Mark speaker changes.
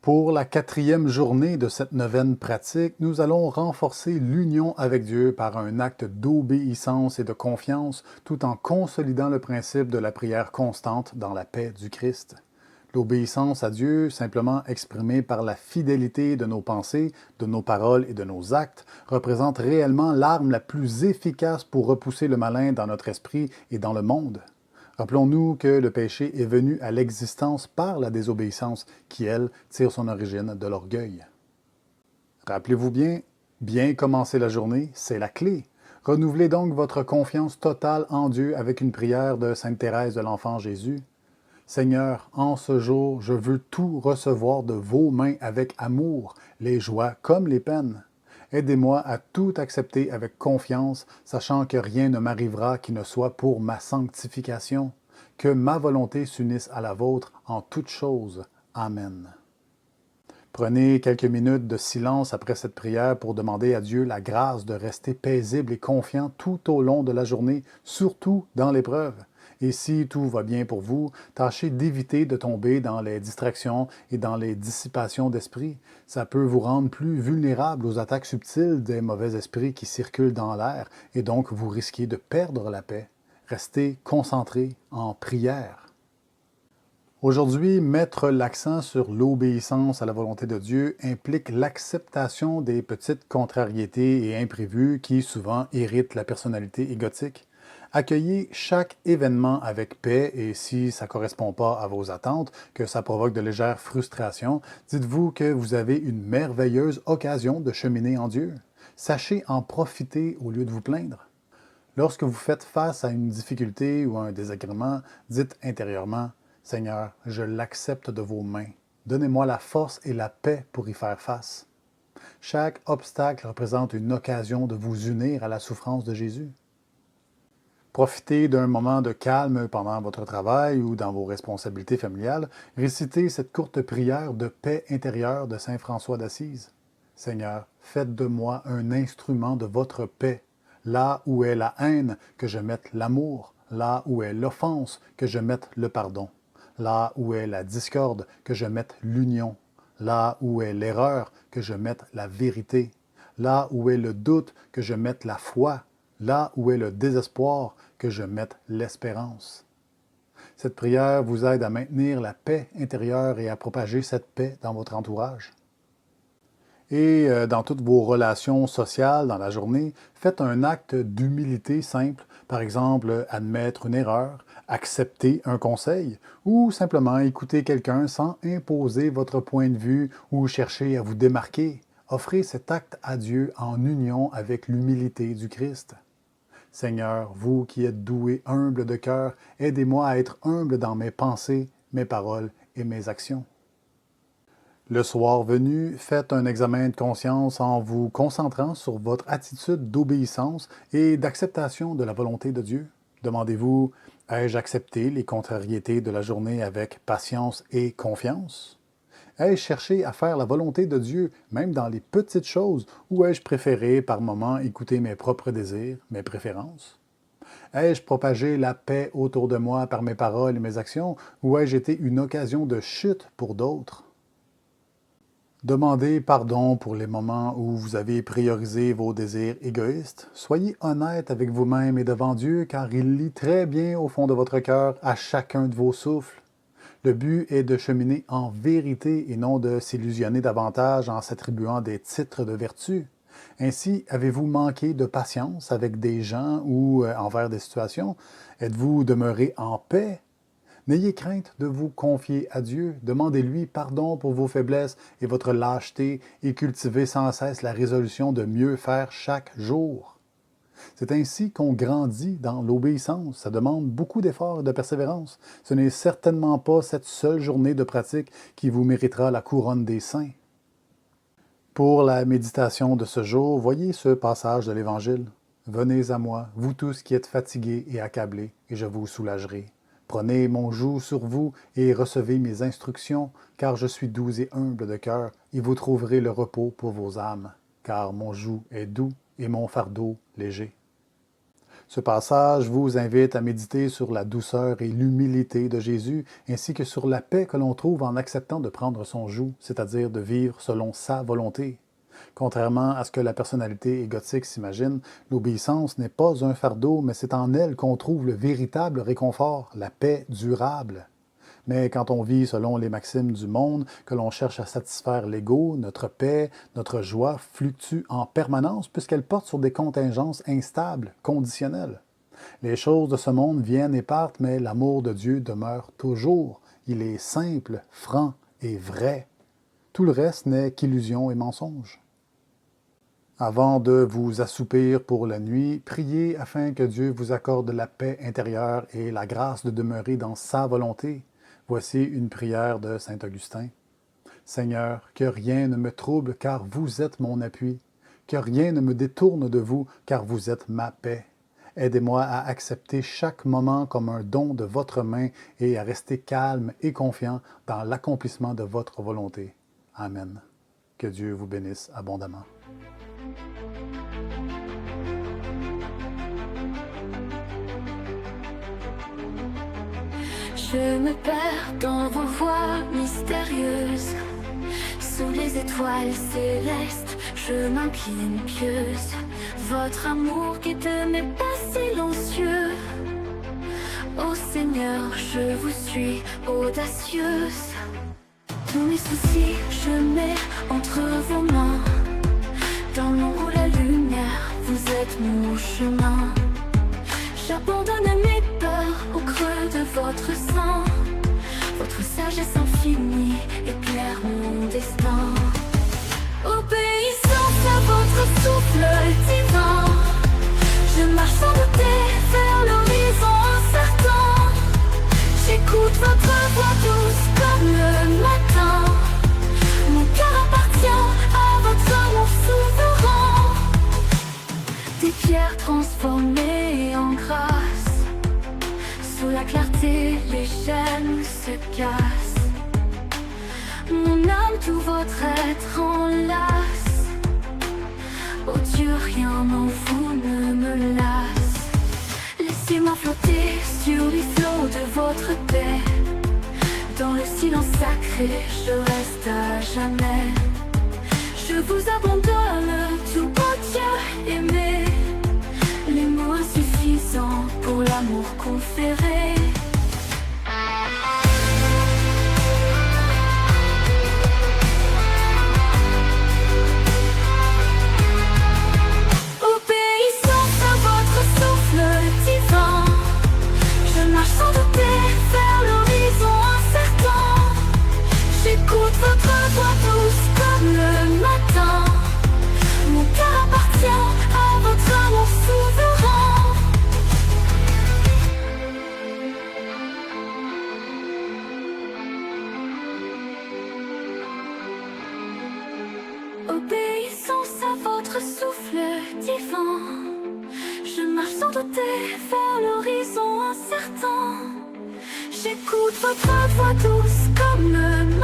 Speaker 1: Pour la quatrième journée de cette neuvaine pratique, nous allons renforcer l'union avec Dieu par un acte d'obéissance et de confiance, tout en consolidant le principe de la prière constante dans la paix du Christ. L'obéissance à Dieu, simplement exprimée par la fidélité de nos pensées, de nos paroles et de nos actes, représente réellement l'arme la plus efficace pour repousser le malin dans notre esprit et dans le monde. Rappelons-nous que le péché est venu à l'existence par la désobéissance, qui, elle, tire son origine de l'orgueil. Rappelez-vous bien commencer la journée, c'est la clé. Renouvelez donc votre confiance totale en Dieu avec une prière de Sainte Thérèse de l'Enfant Jésus. Seigneur, en ce jour, je veux tout recevoir de vos mains avec amour, les joies comme les peines. Aidez-moi à tout accepter avec confiance, sachant que rien ne m'arrivera qui ne soit pour ma sanctification. Que ma volonté s'unisse à la vôtre en toutes choses. Amen. Prenez quelques minutes de silence après cette prière pour demander à Dieu la grâce de rester paisible et confiant tout au long de la journée, surtout dans l'épreuve. Et si tout va bien pour vous, tâchez d'éviter de tomber dans les distractions et dans les dissipations d'esprit. Ça peut vous rendre plus vulnérable aux attaques subtiles des mauvais esprits qui circulent dans l'air et donc vous risquez de perdre la paix. Restez concentré en prière. Aujourd'hui, mettre l'accent sur l'obéissance à la volonté de Dieu implique l'acceptation des petites contrariétés et imprévus qui souvent irritent la personnalité égotique. Accueillez chaque événement avec paix et si ça ne correspond pas à vos attentes, que ça provoque de légères frustrations, dites-vous que vous avez une merveilleuse occasion de cheminer en Dieu. Sachez en profiter au lieu de vous plaindre. Lorsque vous faites face à une difficulté ou à un désagrément, dites intérieurement « Seigneur, je l'accepte de vos mains. Donnez-moi la force et la paix pour y faire face. » Chaque obstacle représente une occasion de vous unir à la souffrance de Jésus. Profitez d'un moment de calme pendant votre travail ou dans vos responsabilités familiales. Récitez cette courte prière de paix intérieure de saint François d'Assise. Seigneur, faites de moi un instrument de votre paix. Là où est la haine, que je mette l'amour. Là où est l'offense, que je mette le pardon. Là où est la discorde, que je mette l'union. Là où est l'erreur, que je mette la vérité. Là où est le doute, que je mette la foi. Là où est le désespoir, que je mette l'espérance. Cette prière vous aide à maintenir la paix intérieure et à propager cette paix dans votre entourage. Et dans toutes vos relations sociales dans la journée, faites un acte d'humilité simple, par exemple admettre une erreur, accepter un conseil ou simplement écouter quelqu'un sans imposer votre point de vue ou chercher à vous démarquer. Offrez cet acte à Dieu en union avec l'humilité du Christ. Seigneur, vous qui êtes doux et humble de cœur, aidez-moi à être humble dans mes pensées, mes paroles et mes actions. Le soir venu, faites un examen de conscience en vous concentrant sur votre attitude d'obéissance et d'acceptation de la volonté de Dieu. Demandez-vous, ai-je accepté les contrariétés de la journée avec patience et confiance? Ai-je cherché à faire la volonté de Dieu, même dans les petites choses, ou ai-je préféré par moments écouter mes propres désirs, mes préférences? Ai-je propagé la paix autour de moi par mes paroles et mes actions, ou ai-je été une occasion de chute pour d'autres? Demandez pardon pour les moments où vous avez priorisé vos désirs égoïstes. Soyez honnête avec vous-même et devant Dieu, car il lit très bien au fond de votre cœur à chacun de vos souffles. Le but est de cheminer en vérité et non de s'illusionner davantage en s'attribuant des titres de vertu. Ainsi, avez-vous manqué de patience avec des gens ou envers des situations? Êtes-vous demeuré en paix? N'ayez crainte de vous confier à Dieu. Demandez-lui pardon pour vos faiblesses et votre lâcheté et cultivez sans cesse la résolution de mieux faire chaque jour. C'est ainsi qu'on grandit dans l'obéissance. Ça demande beaucoup d'efforts et de persévérance. Ce n'est certainement pas cette seule journée de pratique qui vous méritera la couronne des saints. Pour la méditation de ce jour, voyez ce passage de l'Évangile. « Venez à moi, vous tous qui êtes fatigués et accablés, et je vous soulagerai. Prenez mon joug sur vous et recevez mes instructions, car je suis doux et humble de cœur, et vous trouverez le repos pour vos âmes, car mon joug est doux et mon fardeau léger. » Ce passage vous invite à méditer sur la douceur et l'humilité de Jésus, ainsi que sur la paix que l'on trouve en acceptant de prendre son joug, c'est-à-dire de vivre selon sa volonté. Contrairement à ce que la personnalité égotique s'imagine, l'obéissance n'est pas un fardeau, mais c'est en elle qu'on trouve le véritable réconfort, la paix durable. Mais quand on vit selon les maximes du monde, que l'on cherche à satisfaire l'ego, notre paix, notre joie fluctuent en permanence puisqu'elles portent sur des contingences instables, conditionnelles. Les choses de ce monde viennent et partent, mais l'amour de Dieu demeure toujours. Il est simple, franc et vrai. Tout le reste n'est qu'illusion et mensonge. Avant de vous assoupir pour la nuit, priez afin que Dieu vous accorde la paix intérieure et la grâce de demeurer dans sa volonté. Voici une prière de saint Augustin. Seigneur, que rien ne me trouble, car vous êtes mon appui. Que rien ne me détourne de vous, car vous êtes ma paix. Aidez-moi à accepter chaque moment comme un don de votre main et à rester calme et confiant dans l'accomplissement de votre volonté. Amen. Que Dieu vous bénisse abondamment.
Speaker 2: Je me perds dans vos voies mystérieuses. Sous les étoiles célestes, je m'incline pieuse. Votre amour guide mes pas silencieux. Ô Seigneur, je vous suis audacieuse. Tous mes soucis, je mets entre vos mains. Dans l'ombre ou la lumière, vous êtes mon chemin. J'abandonne mes peurs au creux de votre sein. Votre sagesse infinie éclaire mon destin. Obéissance à votre souffle divin, je marche sans douter vers l'horizon incertain. J'écoute votre voix douce comme le matin. Mon cœur appartient à votre amour souverain. Des pierres transformées en grâce, sous la clarté les chaînes se cassent. Mon âme, tout votre être enlace. Oh Dieu, rien en vous ne me lasse. Laissez-moi flotter sur les flots de votre paix. Dans le silence sacré, je reste à jamais. Je vous abandonne, tout beau Dieu aimé. Les mots insuffisants pour l'amour conféré. Obéissance à votre souffle divin, je marche sans douter vers l'horizon incertain. J'écoute votre voix douce comme le matin. Mon cœur appartient à votre amour souverain. Obéissance à votre souffle divin, je marche sans douter vers l'horizon incertain. J'écoute votre voix douce comme le matin.